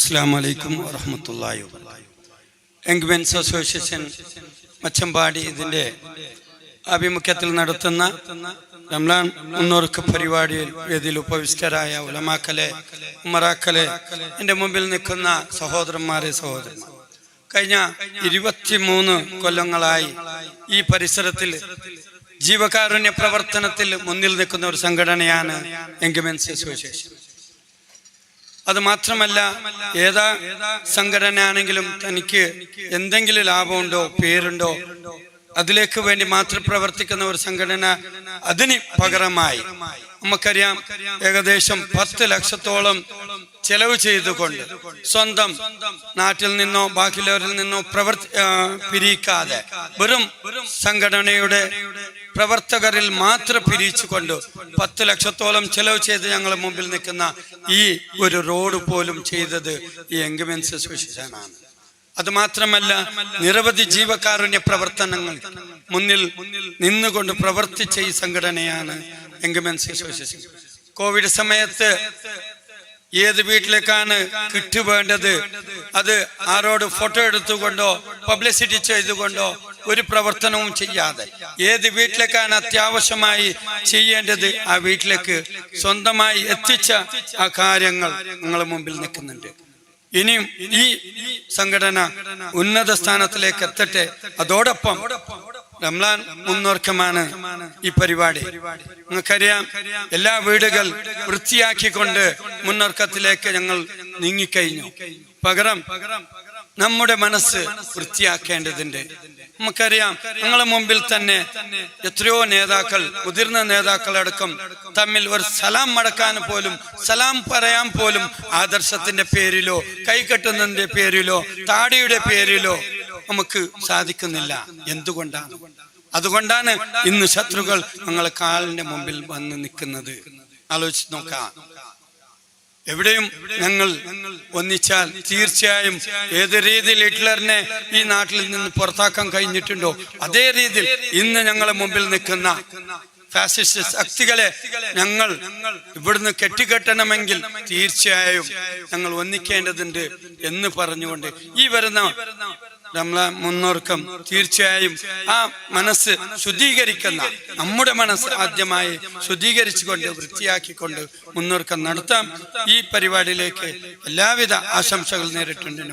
അസ്സലാമു അലൈക്കും വറഹ്മത്തുള്ളാഹി വബറകാതുഹു. എൻഗ്മെൻസ് അസോസിയേഷൻ മച്ചമ്പാടി ഇതിൻ്റെ ആഭിമുഖ്യത്തിൽ നടത്തുന്ന റംലാൻ മുന്നോർക്ക് പരിപാടിയിൽ വേദിയിൽ ഉപവിഷ്ടരായ ഉലമാക്കളെ, ഉമറാക്കളെ, എൻ്റെ മുമ്പിൽ നിൽക്കുന്ന സഹോദരന്മാരെ, സഹോദരന്മാർ, കഴിഞ്ഞ 23 കൊല്ലങ്ങളായി ഈ പരിസരത്തിൽ ജീവകാരുണ്യ പ്രവർത്തനത്തിൽ മുന്നിൽ നിൽക്കുന്ന ഒരു സംഘടനയാണ് എൻഗ്മെൻസ് അസോസിയേഷൻ. അത് മാത്രമല്ല, ഏതാ സംഘടന ആണെങ്കിലും തനിക്ക് എന്തെങ്കിലും ലാഭമുണ്ടോ, പേരുണ്ടോ, അതിലേക്ക് വേണ്ടി മാത്രം പ്രവർത്തിക്കുന്ന ഒരു സംഘടന. അതിന് പകരമായി നമുക്കറിയാം, ഏകദേശം 10 ലക്ഷത്തോളം ചെലവ് ചെയ്തുകൊണ്ട് സ്വന്തം നാട്ടിൽ നിന്നോ ബാക്കിയുള്ളവരിൽ നിന്നോ പിരിക്കാതെ വെറും സംഘടനയുടെ പ്രവർത്തകരിൽ മാത്രം പിരിച്ചുകൊണ്ട് 10 ലക്ഷത്തോളം ചെലവ് ചെയ്ത് ഞങ്ങളുടെ മുമ്പിൽ നിൽക്കുന്ന ഈ ഒരു റോഡ് പോലും ചെയ്തത് ഈ എൻഗ്മെൻസ് അസോസിയേഷനാണ്. അത് മാത്രമല്ല, നിരവധി ജീവകാരുണ്യ പ്രവർത്തനങ്ങൾ മുന്നിൽ നിന്നുകൊണ്ട് പ്രവർത്തിച്ച ഈ സംഘടനയാണ് എൻഗ്മെൻസ് അസോസിയേഷൻ. കോവിഡ് സമയത്ത് ഏത് വീട്ടിലേക്കാണ് കിറ്റ് വേണ്ടത്, അത് ആരോട് ഫോട്ടോ എടുത്തുകൊണ്ടോ പബ്ലിസിറ്റി ചെയ്തുകൊണ്ടോ ഒരു പ്രവർത്തനവും ചെയ്യാതെ ഏത് വീട്ടിലേക്കാണ് അത്യാവശ്യമായി ചെയ്യേണ്ടത് ആ വീട്ടിലേക്ക് സ്വന്തമായി എത്തിച്ച ആ കാര്യങ്ങൾ നിങ്ങളുടെ മുമ്പിൽ നിൽക്കുന്നുണ്ട്. ഇനിയും ഈ സംഘടന ഉന്നത സ്ഥാനത്തിലേക്ക് എത്തട്ടെ. അതോടൊപ്പം റംലാൻ മുന്നോർക്കമാണ് ഈ പരിപാടി. നിങ്ങൾക്കറിയാം, എല്ലാ വീടുകൾ വൃത്തിയാക്കിക്കൊണ്ട് മുന്നോർക്കത്തിലേക്ക് ഞങ്ങൾ നീങ്ങിക്കഴിഞ്ഞു. പകരം നമ്മുടെ മനസ്സ് വൃത്തിയാക്കേണ്ടതുണ്ട്. നമുക്കറിയാം, ഞങ്ങളുടെ മുമ്പിൽ തന്നെ എത്രയോ നേതാക്കൾ, മുതിർന്ന നേതാക്കളടക്കം തമ്മിൽ ഒരു സലാം മടക്കാൻ പോലും, സലാം പറയാൻ പോലും ആദർശത്തിന്റെ പേരിലോ കൈകെട്ടുന്നതിന്റെ പേരിലോ താടിയുടെ പേരിലോ നമുക്ക് സാധിക്കുന്നില്ല. എന്തുകൊണ്ടാണ്? അതുകൊണ്ടാണ് ഇന്ന് ശത്രുക്കൾ ഞങ്ങളെ കാലിന്റെ മുമ്പിൽ വന്ന് നിൽക്കുന്നത്. ആലോചിച്ച് നോക്കാം. എവിടെയും ഞങ്ങൾ ഒന്നിച്ചാൽ തീർച്ചയായും ഏത് രീതിയിൽ ഹിറ്റ്ലറിനെ ഈ നാട്ടിൽ നിന്ന് പുറത്താക്കാൻ കഴിഞ്ഞിട്ടുണ്ടോ, അതേ രീതിയിൽ ഇന്ന് ഞങ്ങളെ മുമ്പിൽ നിൽക്കുന്ന ഫാസിസ്റ്റ് ശക്തികളെ ഞങ്ങൾ ഇവിടുന്ന് കെട്ടിക്കെട്ടണമെങ്കിൽ തീർച്ചയായും ഞങ്ങൾ ഒന്നിക്കേണ്ടതുണ്ട് എന്ന് പറഞ്ഞുകൊണ്ട് ഈ വരുന്ന റംലാൻ മുന്നോർക്കം തീർച്ചയായും ആ മനസ്സ് ശുദ്ധീകരിക്കുന്ന, നമ്മുടെ മനസ്സ് ആദ്യമായി ശുദ്ധീകരിച്ചുകൊണ്ട് വൃത്തിയാക്കിക്കൊണ്ട് മുന്നോർക്കം നടത്താം. ഈ പരിപാടിയിലേക്ക് എല്ലാവിധ ആശംസകൾ നേരിട്ടുണ്ട്.